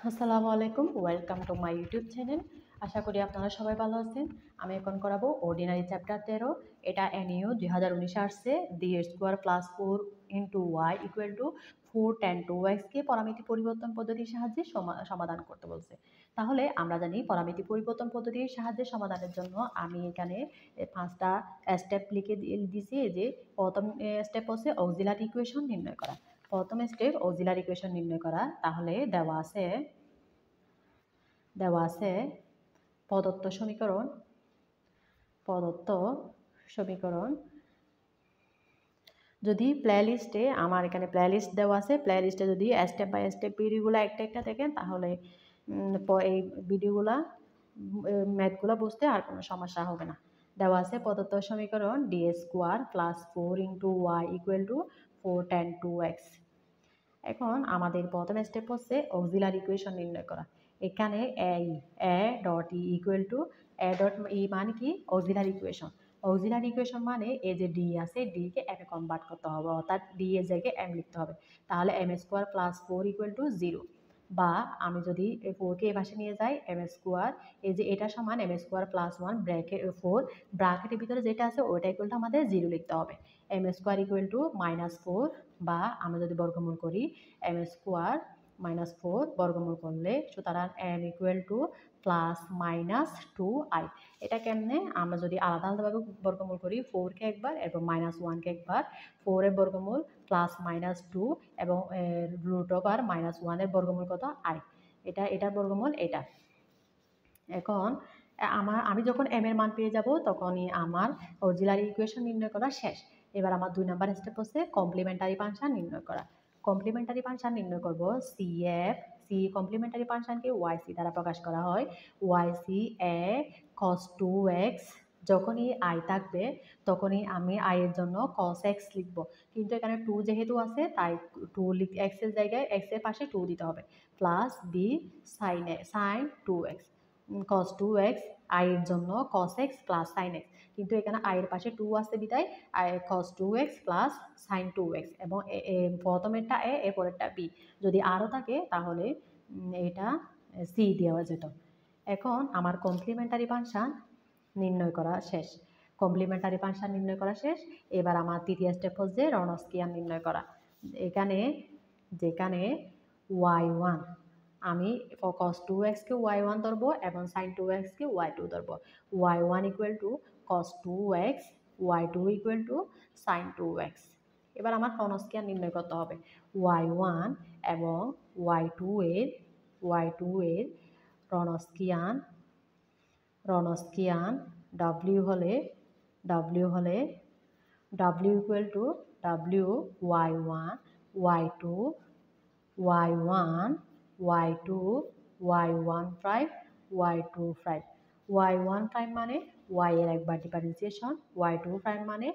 আসসালামু আলাইকুম, welcome to my YouTube channel. আশা করি আপনারা সবাই ভালো আছেন। আমি এখন করাবো অর্ডিনারি চ্যাপ্টার 13। এটা এনইউ 2019 আসছে। D square plus 4 into Y equal to 4 tan 2x-কে পরামিতি পরিবর্তন পদ্ধতির সাহায্যে সমাধান করতে বলছে। তাহলে আমরা জানি পরামিতি পরিবর্তন পদ্ধতির সাহায্যে সমাধানের জন্য আমি এখানে 5টা স্টেপ লিখে দিয়েছি। যে প্রথম স্টেপ হচ্ছে অক্সিলারি ইকুয়েশন নির্ণয় করা। প্রথম স্টেপ অক্সিলারি ইকুয়েশন নির্ণয় করা। তাহলে দেওয়া আছে প্রদত্ত সমীকরণ যদি প্লেলিস্টে আমার এখানে প্লেলিস্ট দেওয়া আছে, প্লেলিস্টে যদি স্টেপ বাই স্টেপ ভিডিওগুলো একটা দেখেন তাহলে এই ভিডিওগুলা ম্যাথগুলো বুঝতে আর কোনো সমস্যা হবে না। দেওয়া আছে প্রদত্ত সমীকরণ D square plus 4 into Y equal to 4 tan 2x। এখন আমাদের প্রথম স্টেপ হচ্ছে অক্সিলারি ইকুয়েশন নির্ণয় করা। এখানে A dot E equal to A dot E মানে কি অক্সিলারি ইকুয়েশন। অক্সিলারি ইকুয়েশন মানে এই যে ডি আছে, D K M A convert করতে হবে, অর্থাৎ ডি এর জায়গায় এম লিখতে হবে। তাহলে M square plus 4 equal to 0, বা আমি যদি 4কে এই পাশে নিয়ে যাই এম স্কোয়ার, এই যে এটা সমান এম স্কোয়ার প্লাস 1 ব্র্যাকেট 4 ব্র্যাকেটের ভিতরে যেটা আছে ওইটা ইকুয়াল টু আমাদের 0 লিখতে হবে। এম স্কোয়ার ইকুয়াল টু -4, বা আমরা যদি বর্গমূল করি এম স্কোয়ার -4 বর্গমূল করলে সুতরাং M equal to plus -2i। এটা কেমনে, আমরা যদি আলাদা আলাদাভাবে বর্গমূল করি 4কে একবার এবং -1কে একবার, 4 এর বর্গমূল প্লাস -2 এবং রুট ওভার -1 এর বর্গমূল কত i, এটার বর্গমূল এটা। এখন আমি যখন এম এর মান পেয়ে যাব তখনই আমার অক্সিলারি ইকুয়েশন নির্ণয় করা শেষ। এবার আমার 2 নাম্বার স্টেপ হচ্ছে কমপ্লিমেন্টারি ফাংশন নির্ণয় করা। কমপ্লিমেন্টারি ফাংশন নির্ণয় করব সি কমপ্লিমেন্টারি ফাংশনকে ওয়াই সি দ্বারা প্রকাশ করা হয়। ওয়াই সি এ cos 2x, যখনই আই থাকবে তখনই আমি আই এর জন্য cos x লিখব, কিন্তু এখানে 2 যেহেতু আছে তাই 2 এক্স এর জায়গায় এক্স এর পাশে 2 দিতে হবে, plus B sin 2x cos 2x, i এর জন্য cos x plus sin x, কিন্তু এখানে i এর পাশে 2 আছে বিদায় cos 2x plus sin 2x, এবং প্রথমেরটা এ এর পরেরটা বি, যদি আরও থাকে তাহলে এটা সি দেওয়া যেত। এখন আমার কমপ্লিমেন্টারি ফাংশন নির্ণয় করা শেষ। এবার আমার তৃতীয় স্টেপ হচ্ছে রনস্কিয়ান নির্ণয় করা। যেখানে y1 আমি cos 2x-কে y1 ধরবো এবং sin 2x-কে y2 ধরবো। y1 equal to cos 2x, y2 equal to sin 2x। এবার আমার রনস্কিয়ান নির্ণয় করতে হবে। y1 এবং y2 এর রনস্কিয়ান w হলে w equal to w y1 y2 y1 y2 y1 prime y2 prime. y1 prime মানে y এর একবার ডিফারেন্সিয়েশন, y2 প্রাইম মানে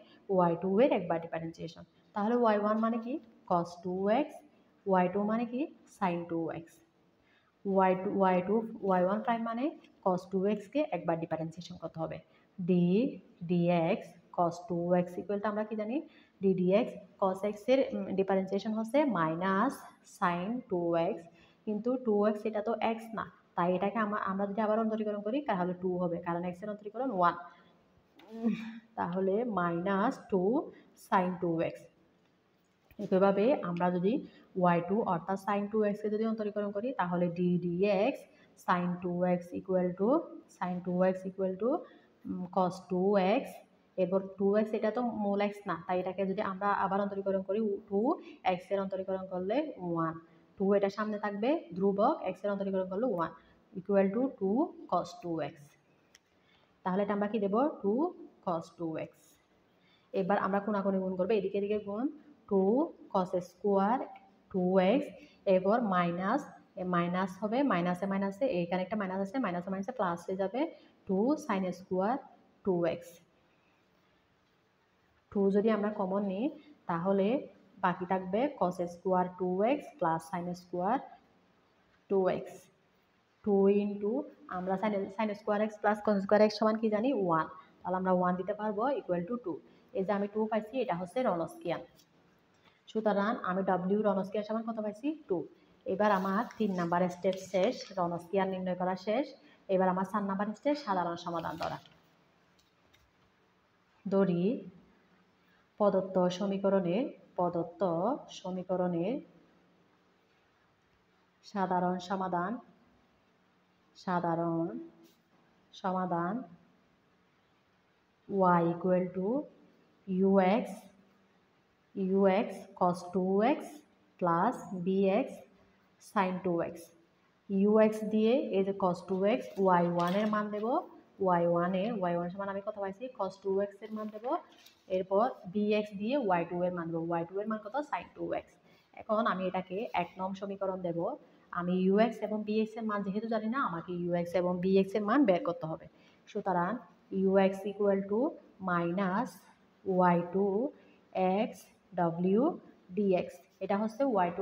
y2 এর একবার ডিফারেন্সিয়েশন। তাহলে y1 মানে কি cos 2x, y2 মানে কি sin 2x, y1 প্রাইম মানে cos 2x-কে একবার ডিফারেন্সিয়েশন করতে হবে। dx cos 2x equal to আমরা কি জানি, dx cos x এর ডিফারেন্সিয়েশন হচ্ছে মাইনাস sin 2x, কিন্তু 2x এটা তো x না, তাই এটাকে আমরা যদি আবার অন্তরীকরণ করি তাহলে 2 হবে, কারণ x এর অন্তরীকরণ 1, তাহলে -2 sin 2x। একইভাবে আমরা যদি y2 অর্থাৎ sin 2x-কে যদি অন্তরীকরণ করি তাহলে dx sin 2x equal to cos 2x, এরপর 2x এটা তো মূল x না, তাই এটাকে যদি আমরা আবার অন্তরীকরণ করি 2x এর অন্তরীকরণ করলে 1, 2 এটা সামনে থাকবে ধ্রুবক, x এর অন্তরীকরণ করলে 1 ইকুয়াল টু 2 cos 2x। তাহলে এটা আমরা কি দেব 2 cos 2x। এবার আমরা কোনাকুনি গুণ করবো, এদিকে এদিকে গুণ 2 cos স্কোয়ার 2x, এরপর মাইনাস হবে, মাইনাসে এখানে একটা মাইনাস আছে, মাইনাসে প্লাস হয়ে যাবে 2 sin স্কোয়ার 2x। 2 যদি আমরা কমন নিই তাহলে বাকি থাকবে cos square 2x plus sin square 2x। 2 into আমরা sin square x plus cos square x সমান কি জানি 1, তাহলে আমরা 1 দিতে পারবো ইকুয়াল টু 2। এই যে আমি 2 পাইছি, এটা হচ্ছে রনস্কিয়ান। সুতরাং আমি w রনস্কিয়ান সমান কত পাইছি 2। এবার আমার 3 নাম্বার স্টেপ শেষ, রনস্কিয়ার নির্ণয় করা শেষ। এবার আমার 4 নাম্বার স্টেপ সাধারণ সমাধান ধরি প্রদত্ত সমীকরণের সাধারণ সমাধান y equal to ux cos 2x plus bx sin 2x। ux দিয়ে এই যে cos 2x y1 এর মান দেব, y1 সমান আমি কত পাইছি cos 2x এর মান দেব। এরপর bx দিয়ে y2 এর মান দেব, y2 এর মান কত sin 2x। এখন আমি এটাকে 1 নং সমীকরণ দেব। আমি ux এবং bx এর মান যেহেতু জানি না, আমাকে ux এবং bx এর মান বের করতে হবে। সুতরাং ux equal to minus y2 x w dx, এটা হচ্ছে y2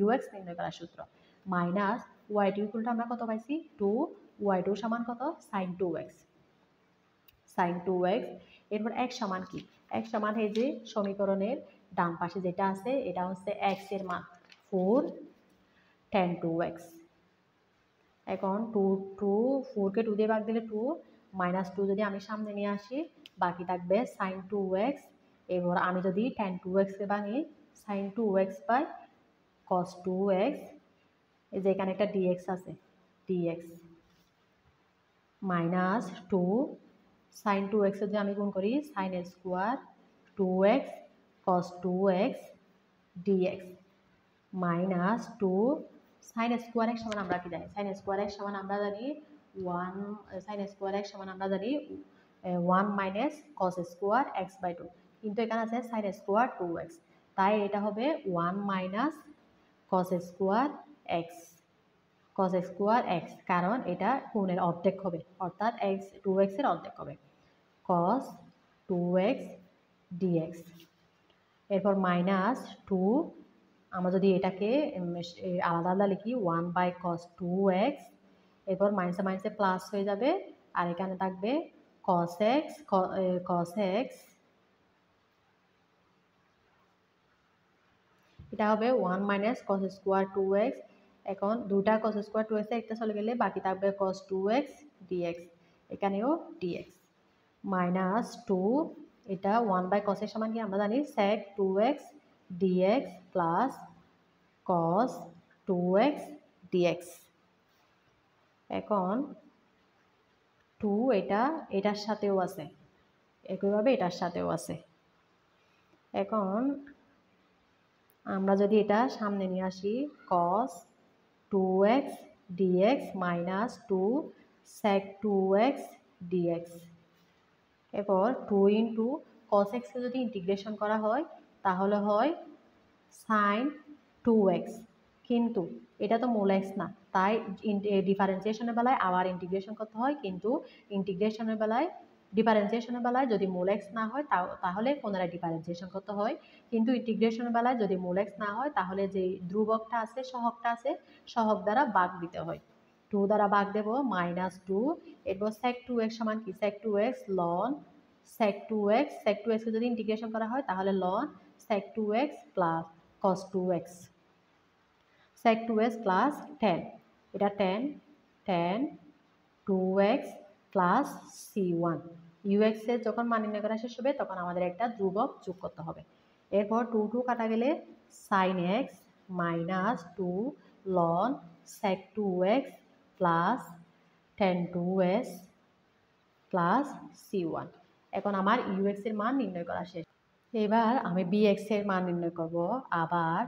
ux নির্ণয় করার সূত্র। মাইনাস y2 equal to আমরা কত পাইছি 2, y2 সমান কত sin 2x। এরপর x সমান কি, x সমান এই যে সমীকরণের ডান পাশে যেটা আছে এটা হচ্ছে x এর মান 4 tan 2x। এখন 4 কে 2 দিয়ে ভাগ দিলে 2, মাইনাস 2 যদি আমি সামনে নিয়ে আসি বাকি থাকবে sin 2x। এবার আমি যদি tan 2x কে ভাঙি sin 2x by cos 2x, এই যে এখানে একটা dx আছে, dx মাইনাস 2 sin 2x যদি আমি গুণ করি sin square 2x cos 2x dx minus 2 sin square x সমান আমরা কি জানি, sin স্কোয়ার x সমান আমরা জানি 1, sin স্কোয়ার x সমান আমরা জানি 1 minus cos square x by 2, কিন্তু এখানে আছে sin স্কোয়ার 2x, তাই এটা হবে 1 মাইনাস cos স্কোয়ার x, কারণ এটা গুণের অর্ধেক হবে, অর্থাৎ x 2x এর অর্ধেক হবে, cos 2x dx। এরপর মাইনাস 2, আমরা যদি এটাকে আলাদা আলাদা লিখি 1 বাই cos 2x, এরপর মাইনাসে মাইনাসে প্লাস হয়ে যাবে, আর এখানে থাকবে cos x, এটা হবে 1 মাইনাস cos স্কোয়ার 2x। এখন দুটা cos স্কোয়ার 2x একটা চলে গেলে বাকি থাকবে cos 2x dx, এখানেও dx মাইনাস 2, এটা 1 বাই cos এর সমান কি আমরা জানি sec 2x dx plus cos 2x dx। এখন 2 এটার সাথেও আছে, একইভাবে এটার সাথেও আছে। এখন আমরা যদি এটা সামনে নিয়ে আসি cos 2x dx minus 2 sec 2x dx, এরপর 2 ইন্টু cos x কে যদি ইন্টিগ্রেশন করা হয় তাহলে হয় sin 2x, কিন্তু এটা তো মূল x না, তাই ডিফারেন্সিয়েশনের বেলায় আবার ইন্টিগ্রেশন করতে হয়, কিন্তু ডিফারেন্সিয়েশনের বেলায় যদি মূল x না হয় তাহলে পুনরায় ডিফারেন্সিয়েশন করতে হয়, কিন্তু ইন্টিগ্রেশনের বেলায় যদি মূল x না হয় তাহলে যে ধ্রুবকটা আছে সহগ দ্বারা ভাগ দিতে হয়, 2 দ্বারা ভাগ দেব মাইনাস 2। এরপর sec 2x সমান কি sec 2x ln sec 2x কে যদি ইন্টিগ্রেশন করা হয় তাহলে ln sec 2x plus cos 2x, sec 2x plus 10, এটা 10 2x প্লাস c1। ux এর যখন মান নির্ণয় করা শেষ হবে তখন আমাদের একটা ধ্রুবক যোগ করতে হবে। এরপর 2 কাটা গেলে sin x minus 2 ln sec 2x plus 10 2x plus c1। এখন আমার ux এর মান নির্ণয় করা শেষ, এবার আমি bx এর মান নির্ণয় করব। আবার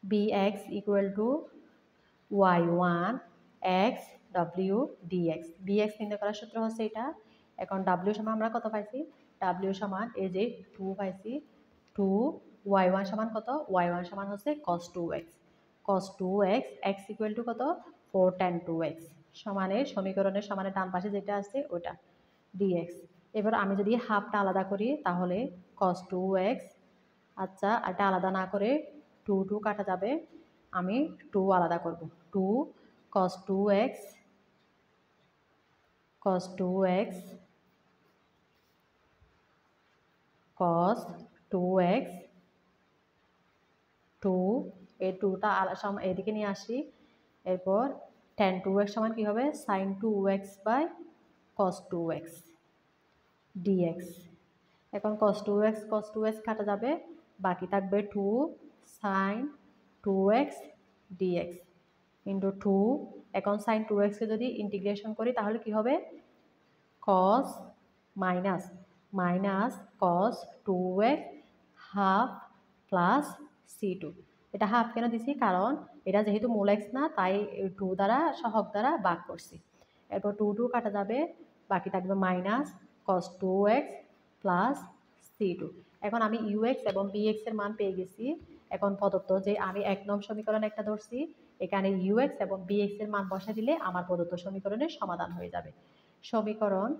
bx equal to y1 x w dx, bx নির্ণয় করার সূত্র হচ্ছে এটা। এখন w সমান আমরা কত পাইছি, w সমান এই যে 2 পাইছি, 2 y1 সমান কত, y1 সমান হচ্ছে cos 2x x equal to কত 4 tan 2x সমানের সমীকরণের সমানের ডান পাশে যেটা আছে ওটা dx। এবার আমি যদি হাফটা আলাদা করি তাহলে cos 2x, আচ্ছা এটা আলাদা না করে 2 কাটা যাবে, আমি 2 আলাদা করব, 2 cos 2x cos 2x cos 2x 2 এই টুটা এদিকে নিয়ে আসি। এরপর tan 2x সমান কী হবে sin 2x by cos 2x dx। এখন cos 2x কাটা যাবে, বাকি থাকবে 2 sin 2x dx ইন্টু 2। এখন sin 2x যদি ইন্টিগ্রেশন করি তাহলে কি হবে cos minus cos 2x half plus c2। এটা হাফ কেন দিছি, কারণ এটা যেহেতু মূল x না, তাই 2 দ্বারা সহগ দ্বারা ভাগ করছি। এরপর 2 কাটা যাবে, বাকি থাকবে minus cos 2x plus c2। এখন আমি ux এবং bx এর মান পেয়ে গেছি। এখন প্রদত্ত যে আমি 1 নং সমীকরণ একটা ধরছি, এখানে ux এবং bx এর মান বসা দিলে আমার প্রদত্ত সমীকরণের সমাধান হয়ে যাবে। সমীকরণ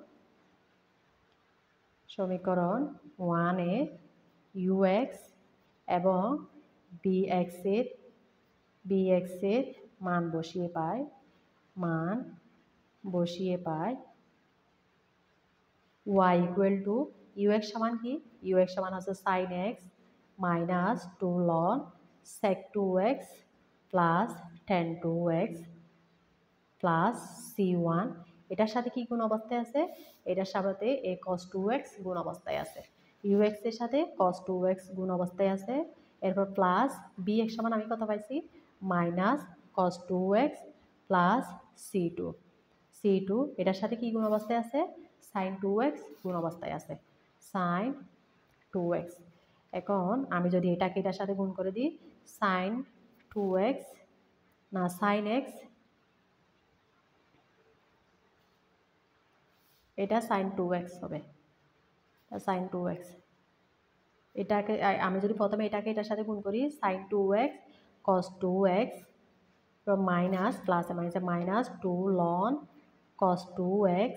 1 এ ux এবং bx এর মান বসিয়ে পাই y ইকুয়াল টু ux সমান কি, ux সমান হচ্ছে sin x minus 2 ln sec 2x plus tan 2x plus c1। এটার সাথে কি গুণ অবস্থায় আছে, এটার সাথে a cos 2x গুণ অবস্থায় আছে, ux এর সাথে cos 2x গুণ অবস্থায় আছে। এরপর প্লাস bx সমান আমি কত পাইছি minus cos 2x plus c2 এটার সাথে কি গুণ অবস্থায় আছে sin 2x গুণ অবস্থায় আছে sin 2x। এখন আমি যদি এটাকে এটার সাথে গুণ করে দিই sin 2x না sin x, এটা sin 2x হবে, sin 2x। এটাকে আমি যদি প্রথমে এটাকে এটার সাথে গুণ করি sin 2x cos 2x minus plus minus 2 ln cos 2x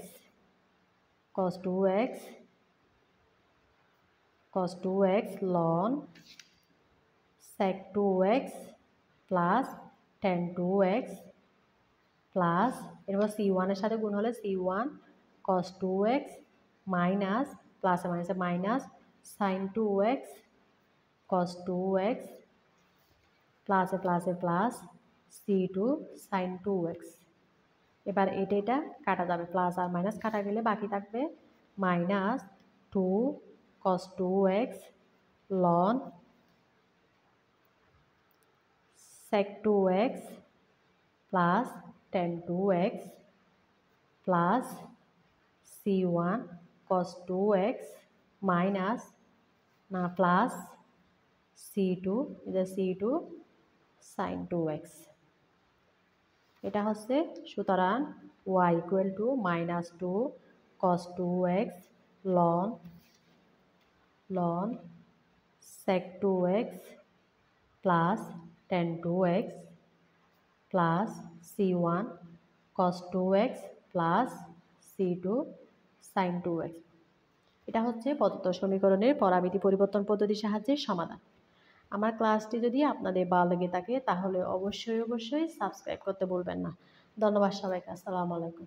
ln sec 2x plus tan 2x plus এরপর c1 এর সাথে গুণ হলে c1 cos 2x minus plus minus sin 2x cos 2x প্লাসে প্লাস c2 sin 2x। এবার এটা কাটা যাবে, প্লাস আর মাইনাস কাটা গেলে বাকি থাকবে minus 2 cos 2x ln sec 2x plus tan 2x plus c1 cos 2x minus না প্লাস c2 sin 2x। এটা হচ্ছে সুতরাং y equal to minus 2 cos 2x ln sec 2x plus tan 2x plus c1 cos 2x plus c2 sin 2x। এটা হচ্ছে প্রদত্ত সমীকরণের পরামিতি পরিবর্তন পদ্ধতির সাহায্যে সমাধান। আমার ক্লাসটি যদি আপনাদের ভালো লেগে থাকে তাহলে অবশ্যই সাবস্ক্রাইব করতে ভুলবেন না। ধন্যবাদ সবাইকে। আসসালামু আলাইকুম।